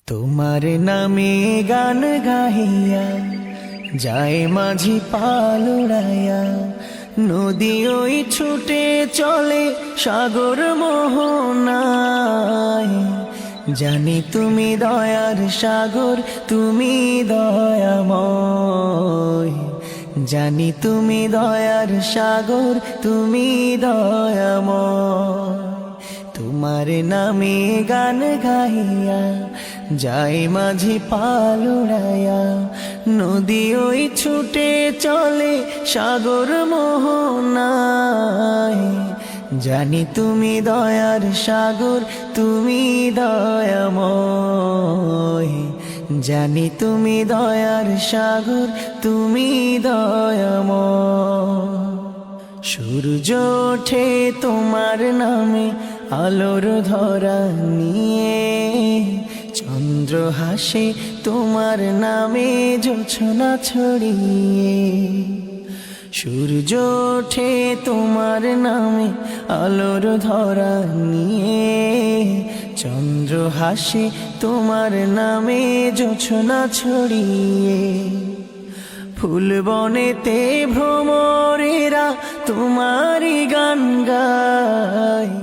তোমার নামে গান গাহিয়া যায় মাঝি পাল উড়াইয়া, নদী ওই ছুটে চলে সাগর মোহনায়। জানি তুমি দয়ার সাগর, তুমি দয়াময়। জানি তুমি দয়ার সাগর, তুমি দয়াময়। তোমার নামে গান গাইয়া যায় মাঝি পাল উড়াইয়া, নদী ওই ছুটে চলে সাগর মোহনায়। জানি তুমি দয়ার সাগর, তুমি দয়াময়। জানি তুমি দয়ার সাগর, তুমি দয়াময়। সূর্য ওঠে তোমার নামে আলোর ধরা নিয়ে, চন্দ্র হাসে তোমার নামে জোছনা ছড়িয়ে। সূর্য ওঠে তোমার নামে আলোর ধরা নিয়ে, চন্দ্র হাসে তোমার নামে জোছনা ছড়িয়ে। ফুল বনেতে ভ্রমরেরা তোমারই গান গায়।